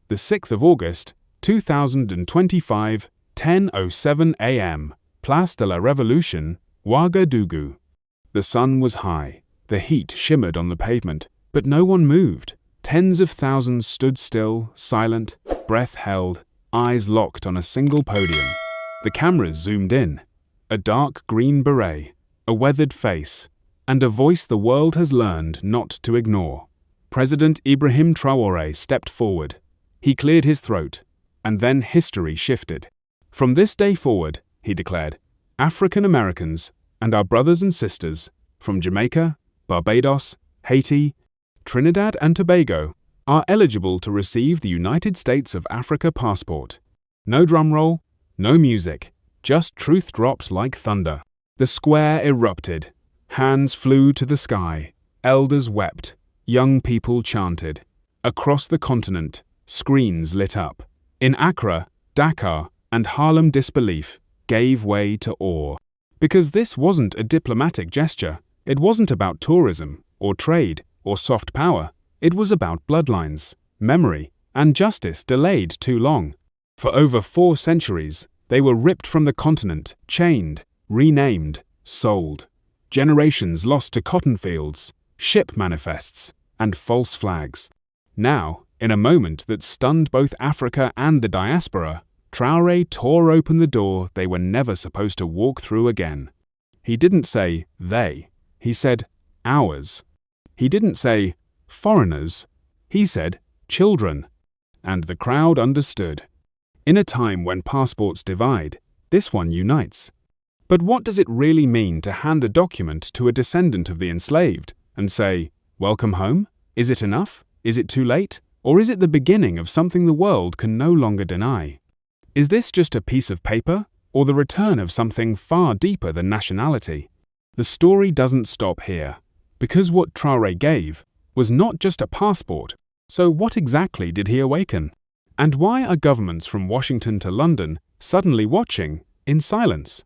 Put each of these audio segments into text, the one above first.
the 6th of August, 2025, 10:07 a.m., Place de la Révolution, Ouagadougou. The sun was high, the heat shimmered on the pavement, but no one moved. Tens of thousands stood still, silent, breath held, eyes locked on a single podium. The cameras zoomed in. A dark green beret, a weathered face, and a voice the world has learned not to ignore. President Ibrahim Traore stepped forward. He cleared his throat, and then history shifted. From this day forward, he declared, African Americans and our brothers and sisters from Jamaica, Barbados, Haiti, Trinidad and Tobago are eligible to receive the United States of Africa passport. No drumroll, no music, just truth dropped like thunder. The square erupted. Hands flew to the sky. Elders wept. Young people chanted. Across the continent, screens lit up. In Accra, Dakar, and Harlem, disbelief gave way to awe. Because this wasn't a diplomatic gesture. It wasn't about tourism, or trade, or soft power. It was about bloodlines, memory, and justice delayed too long. For over 4 centuries, they were ripped from the continent, chained, renamed, sold. Generations lost to cotton fields, ship manifests, and false flags. Now, in a moment that stunned both Africa and the diaspora, Traore tore open the door they were never supposed to walk through again. He didn't say they, he said ours. He didn't say foreigners, he said children. And the crowd understood. In a time when passports divide, this one unites. But what does it really mean to hand a document to a descendant of the enslaved and say, welcome home? Is it enough? Is it too late? Or is it the beginning of something the world can no longer deny? Is this just a piece of paper, or the return of something far deeper than nationality? The story doesn't stop here, because what Traore gave was not just a passport. So what exactly did he awaken? And why are governments from Washington to London suddenly watching, in silence?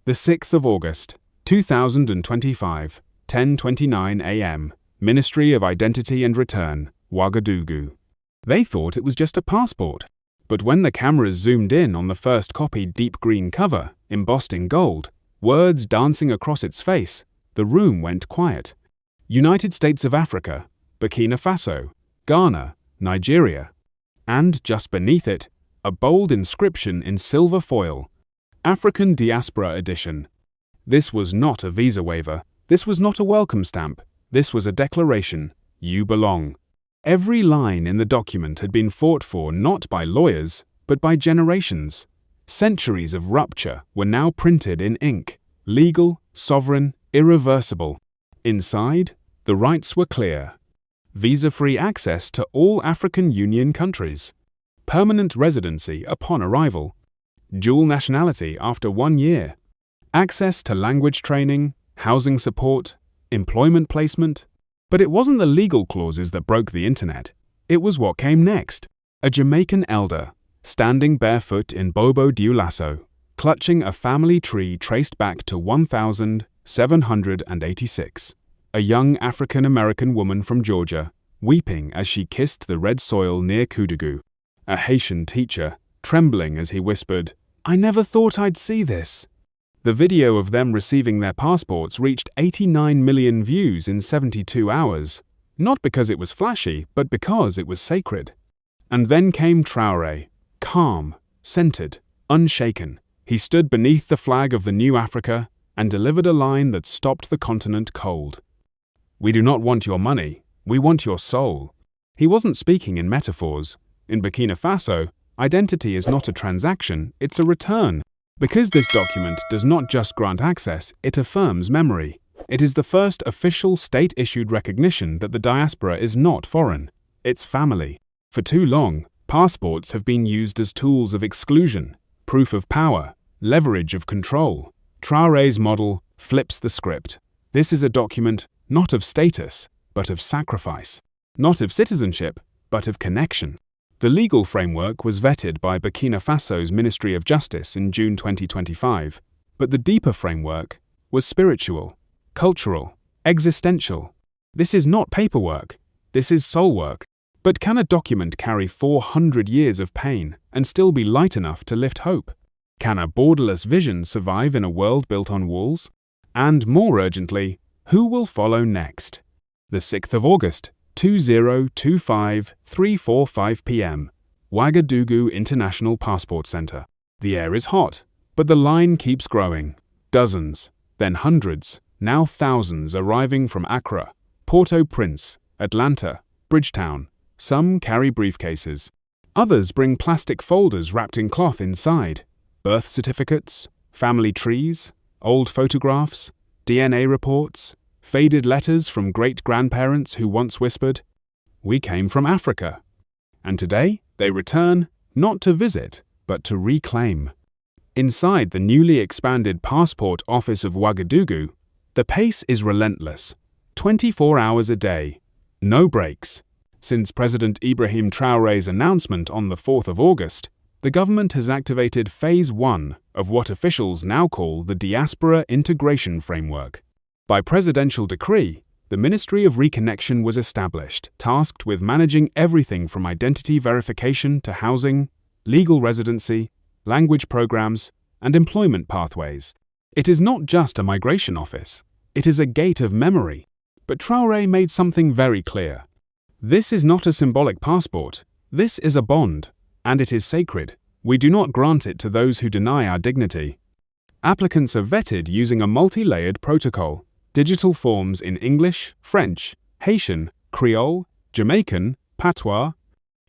The 6th of August, 2025, 10:29 a.m., Ministry of Identity and Return, Ouagadougou. They thought it was just a passport. But when the cameras zoomed in on the first copy deep green cover, embossed in gold, words dancing across its face, the room went quiet. United States of Africa, Burkina Faso, Ghana, Nigeria. And just beneath it, a bold inscription in silver foil, African Diaspora Edition. This was not a visa waiver. This was not a welcome stamp. This was a declaration. You belong. Every line in the document had been fought for not by lawyers, but by generations. Centuries of rupture were now printed in ink, legal, sovereign, irreversible. Inside, the rights were clear. Visa-free access to all African Union countries. Permanent residency upon arrival. Dual nationality after 1 year. Access to language training, housing support, employment placement. But it wasn't the legal clauses that broke the internet. It was what came next. A Jamaican elder, standing barefoot in Bobo Dioulasso, clutching a family tree traced back to 1786. A young African-American woman from Georgia, weeping as she kissed the red soil near Koudougou. A Haitian teacher, trembling as he whispered, "I never thought I'd see this." The video of them receiving their passports reached 89 million views in 72 hours, not because it was flashy, but because it was sacred. And then came Traore, calm, centered, unshaken. He stood beneath the flag of the new Africa and delivered a line that stopped the continent cold. "We do not want your money, we want your soul." He wasn't speaking in metaphors. In Burkina Faso, identity is not a transaction, it's a return. Because this document does not just grant access, it affirms memory. It is the first official state-issued recognition that the diaspora is not foreign. It's family. For too long, passports have been used as tools of exclusion, proof of power, leverage of control. Traore's model flips the script. This is a document not of status, but of sacrifice. Not of citizenship, but of connection. The legal framework was vetted by Burkina Faso's Ministry of Justice in June 2025, but the deeper framework was spiritual, cultural, existential. This is not paperwork, this is soul work. But can a document carry 400 years of pain and still be light enough to lift hope? Can a borderless vision survive in a world built on walls? And more urgently, who will follow next? The 6th of August, 2025, 3:45 p.m. Ouagadougou International Passport Center. The air is hot, but the line keeps growing. Dozens, then hundreds, now thousands arriving from Accra, Port-au-Prince, Atlanta, Bridgetown. Some carry briefcases. Others bring plastic folders wrapped in cloth inside. Birth certificates, family trees, old photographs, DNA reports, faded letters from great-grandparents who once whispered, "We came from Africa." And today, they return, not to visit, but to reclaim. Inside the newly expanded passport office of Ouagadougou, the pace is relentless, 24 hours a day, no breaks. Since President Ibrahim Traore's announcement on the 4th of August, the government has activated Phase 1 of what officials now call the Diaspora Integration Framework. By presidential decree, the Ministry of Reconnection was established, tasked with managing everything from identity verification to housing, legal residency, language programs, and employment pathways. It is not just a migration office, it is a gate of memory. But Traore made something very clear. This is not a symbolic passport, this is a bond, and it is sacred. We do not grant it to those who deny our dignity. Applicants are vetted using a multi-layered protocol, digital forms in English, French, Haitian, Creole, Jamaican, Patois,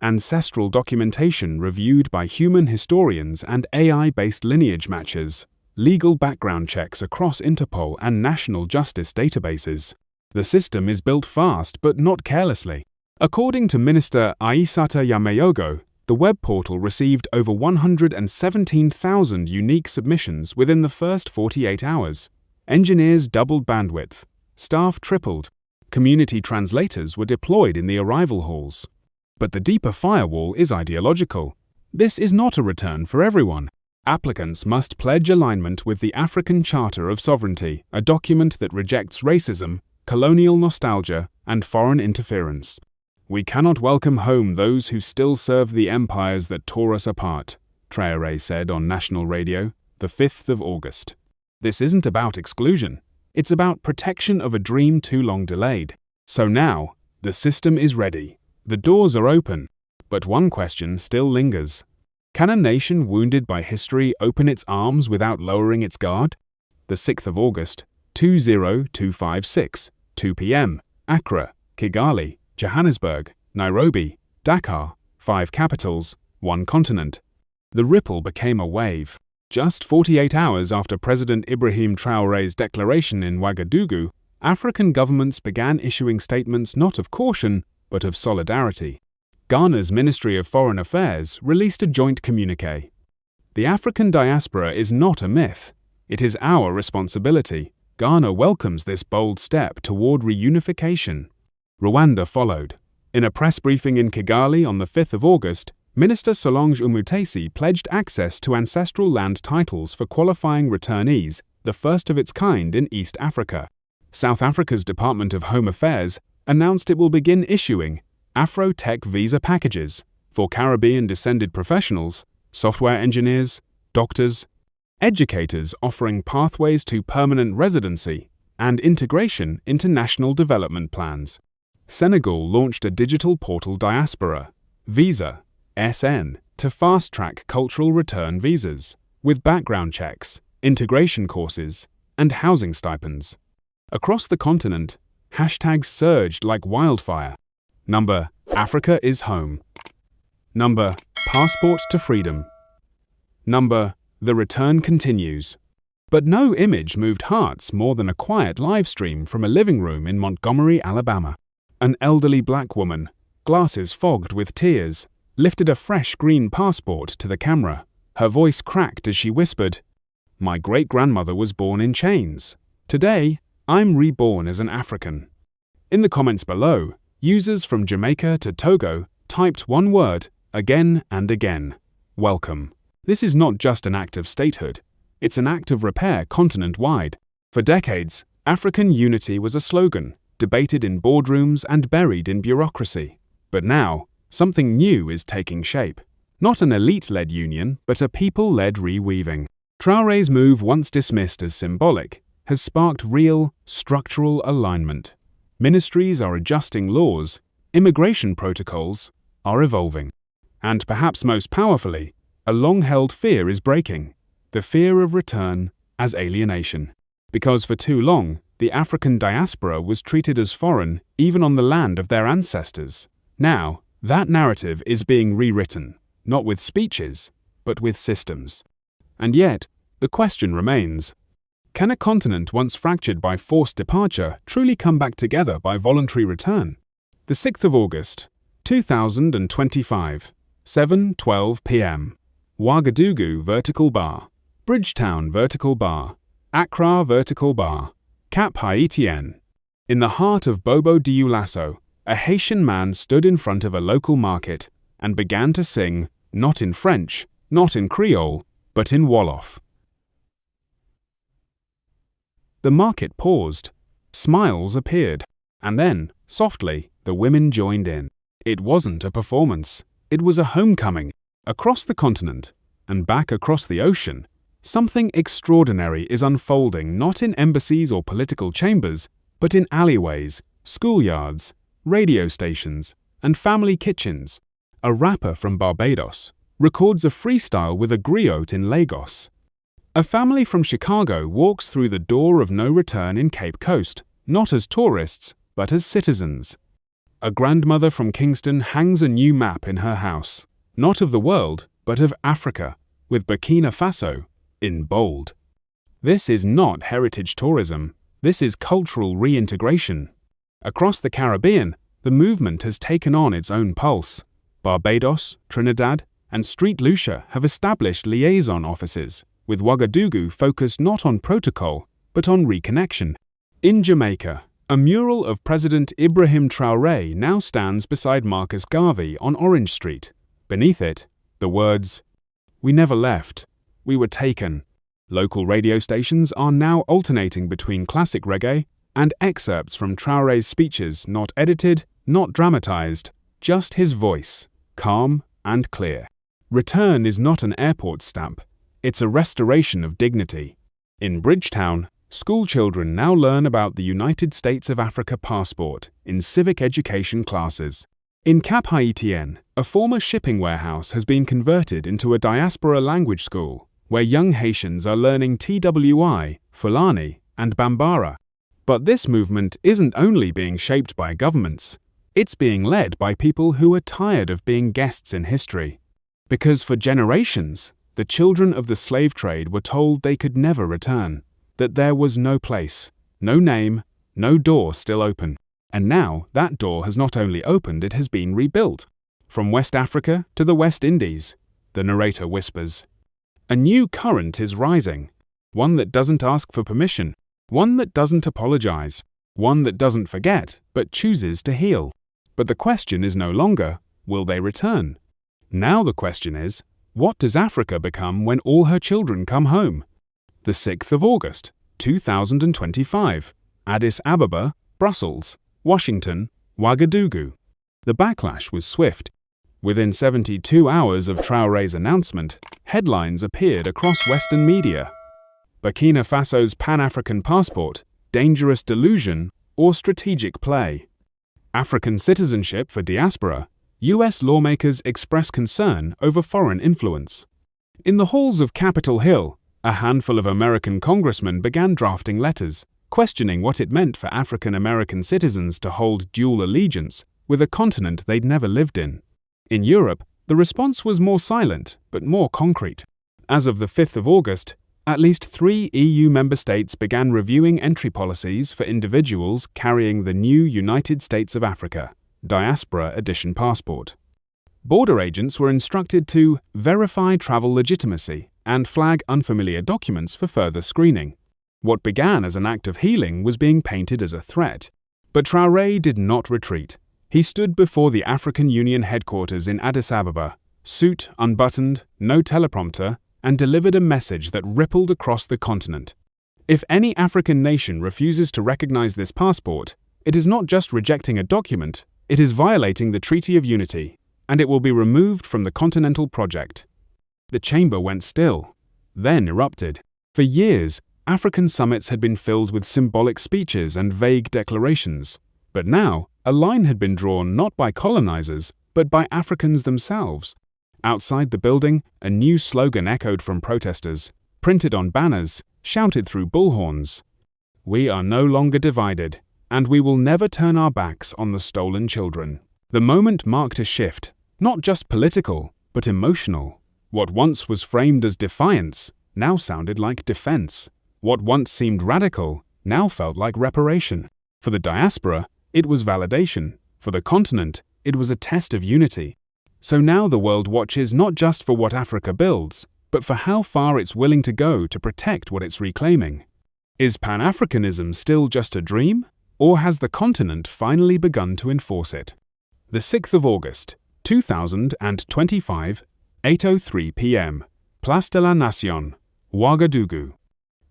ancestral documentation reviewed by human historians and AI-based lineage matchers, legal background checks across Interpol and national justice databases. The system is built fast but not carelessly. According to Minister Aissata Yameyogo, the web portal received over 117,000 unique submissions within the first 48 hours. Engineers doubled bandwidth, staff tripled, community translators were deployed in the arrival halls. But the deeper firewall is ideological. This is not a return for everyone. Applicants must pledge alignment with the African Charter of Sovereignty, a document that rejects racism, colonial nostalgia, and foreign interference. We cannot welcome home those who still serve the empires that tore us apart, Traore said on national radio, the 5th of August. This isn't about exclusion. It's about protection of a dream too long delayed. So now, the system is ready. The doors are open. But one question still lingers. Can a nation wounded by history open its arms without lowering its guard? The 6th of August, 20256, 2 p.m., Accra, Kigali, Johannesburg, Nairobi, Dakar, 5 capitals, 1 continent. The ripple became a wave. Just 48 hours after President Ibrahim Traore's declaration in Ouagadougou, African governments began issuing statements not of caution, but of solidarity. Ghana's Ministry of Foreign Affairs released a joint communiqué. The African diaspora is not a myth. It is our responsibility. Ghana welcomes this bold step toward reunification. Rwanda followed. In a press briefing in Kigali on the 5th of August, Minister Solange Umutesi pledged access to ancestral land titles for qualifying returnees, the first of its kind in East Africa. South Africa's Department of Home Affairs announced it will begin issuing Afro-Tech visa packages for Caribbean-descended professionals, software engineers, doctors, educators offering pathways to permanent residency and integration into national development plans. Senegal launched a digital portal Diaspora, Visa, SN, to fast-track cultural return visas, with background checks, integration courses, and housing stipends. Across the continent, hashtags surged like wildfire. Number, Africa is home. Number, passport to freedom. Number, the return continues. But no image moved hearts more than a quiet live stream from a living room in Montgomery, Alabama. An elderly black woman, glasses fogged with tears, lifted a fresh green passport to the camera. Her voice cracked as she whispered, "My great-grandmother was born in chains. Today, I'm reborn as an African." In the comments below, users from Jamaica to Togo typed one word again and again: welcome. This is not just an act of statehood. It's an act of repair continent-wide. For decades, African unity was a slogan, debated in boardrooms and buried in bureaucracy. But now, Something new is taking shape. Not an elite-led union, but a people-led reweaving. Traore's move, once dismissed as symbolic, has sparked real, structural alignment. Ministries are adjusting laws, immigration protocols are evolving. And perhaps most powerfully, a long-held fear is breaking. The fear of return as alienation. Because for too long, the African diaspora was treated as foreign even on the land of their ancestors. Now, that narrative is being rewritten, not with speeches, but with systems. And yet, the question remains, can a continent once fractured by forced departure truly come back together by voluntary return? The 6th of August, 2025, 7:12 p.m. Ouagadougou vertical bar, Bridgetown vertical bar, Accra vertical bar, Cap Haïtien. In the heart of Bobo Dioulasso, a Haitian man stood in front of a local market and began to sing, not in French, not in Creole, but in Wolof. The market paused, smiles appeared, and then, softly, the women joined in. It wasn't a performance, it was a homecoming. Across the continent, and back across the ocean, something extraordinary is unfolding not in embassies or political chambers, but in alleyways, schoolyards, radio stations, and family kitchens. A rapper from Barbados records a freestyle with a griot in Lagos. A family from Chicago walks through the door of no return in Cape Coast, not as tourists, but as citizens. A grandmother from Kingston hangs a new map in her house, not of the world, but of Africa, with Burkina Faso in bold. This is not heritage tourism, this is cultural reintegration. Across the Caribbean, the movement has taken on its own pulse. Barbados, Trinidad, and St. Lucia have established liaison offices, with Ouagadougou focused not on protocol, but on reconnection. In Jamaica, a mural of President Ibrahim Traore now stands beside Marcus Garvey on Orange Street. Beneath it, the words, "We never left, we were taken." Local radio stations are now alternating between classic reggae and excerpts from Traore's speeches, not edited, not dramatized, just his voice, calm and clear. Return is not an airport stamp, it's a restoration of dignity. In Bridgetown, school children now learn about the United States of Africa passport in civic education classes. In Cap Haïtien, a former shipping warehouse has been converted into a diaspora language school, where young Haitians are learning TWI, Fulani, and Bambara. But this movement isn't only being shaped by governments, it's being led by people who are tired of being guests in history. Because for generations, the children of the slave trade were told they could never return, that there was no place, no name, no door still open. And now that door has not only opened, it has been rebuilt. From West Africa to the West Indies, the narrator whispers. A new current is rising, one that doesn't ask for permission, one that doesn't apologize, one that doesn't forget but chooses to heal. But the question is no longer, will they return? Now the question is, what does Africa become when all her children come home? The 6th of August, 2025, Addis Ababa, Brussels, Washington, Ouagadougou. The backlash was swift. Within 72 hours of Traore's announcement, headlines appeared across Western media. Burkina Faso's Pan-African passport, dangerous delusion, or strategic play. African citizenship for diaspora, US lawmakers express concern over foreign influence. In the halls of Capitol Hill, a handful of American congressmen began drafting letters, questioning what it meant for African American citizens to hold dual allegiance with a continent they'd never lived in. In Europe, the response was more silent, but more concrete. As of the 5th of August, at least 3 EU member states began reviewing entry policies for individuals carrying the new United States of Africa, Diaspora Edition passport. Border agents were instructed to verify travel legitimacy and flag unfamiliar documents for further screening. What began as an act of healing was being painted as a threat. But Traore did not retreat. He stood before the African Union headquarters in Addis Ababa, suit unbuttoned, no teleprompter, and delivered a message that rippled across the continent. If any African nation refuses to recognize this passport, it is not just rejecting a document, it is violating the Treaty of Unity, and it will be removed from the continental project. The chamber went still, then erupted. For years, African summits had been filled with symbolic speeches and vague declarations. But now, a line had been drawn not by colonizers, but by Africans themselves. Outside the building, a new slogan echoed from protesters, printed on banners, shouted through bullhorns. "We are no longer divided, and we will never turn our backs on the stolen children." The moment marked a shift, not just political, but emotional. What once was framed as defiance now sounded like defense. What once seemed radical now felt like reparation. For the diaspora, it was validation. For the continent, it was a test of unity. So now the world watches not just for what Africa builds, but for how far it's willing to go to protect what it's reclaiming. Is Pan-Africanism still just a dream, or has the continent finally begun to enforce it? The 6th of August, 2025, 8:03 p.m., Place de la Nation, Ouagadougou.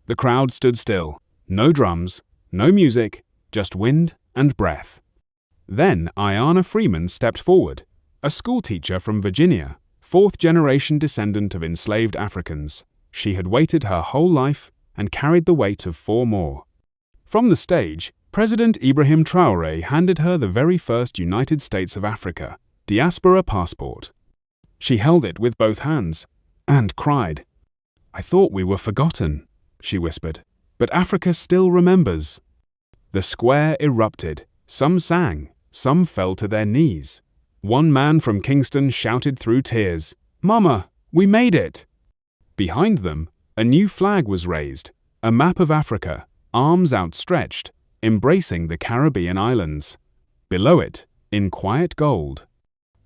The crowd stood still. No drums, no music, just wind and breath. Then Ayanna Freeman stepped forward, a schoolteacher from Virginia, fourth-generation descendant of enslaved Africans. She had waited her whole life and carried the weight of 4 more. From the stage, President Ibrahim Traore handed her the very first United States of Africa, Diaspora passport. She held it with both hands and cried. "I thought we were forgotten," she whispered, "but Africa still remembers." The square erupted. Some sang, some fell to their knees. One man from Kingston shouted through tears, "Mama, we made it!" Behind them, a new flag was raised, a map of Africa, arms outstretched, embracing the Caribbean islands. Below it, in quiet gold,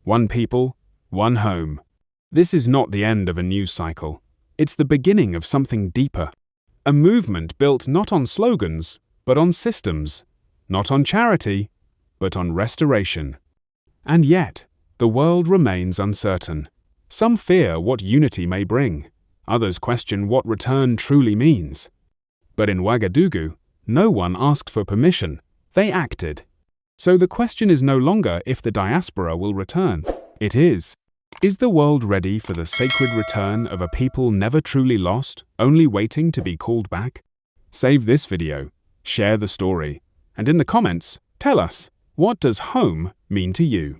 "One people, one home." This is not the end of a news cycle. It's the beginning of something deeper. A movement built not on slogans, but on systems. Not on charity, but on restoration. And yet, the world remains uncertain. Some fear what unity may bring. Others question what return truly means. But in Ouagadougou, no one asked for permission. They acted. So the question is no longer if the diaspora will return. It is the world ready for the sacred return of a people never truly lost, only waiting to be called back? Save this video, share the story, and in the comments, tell us, what does home mean to you?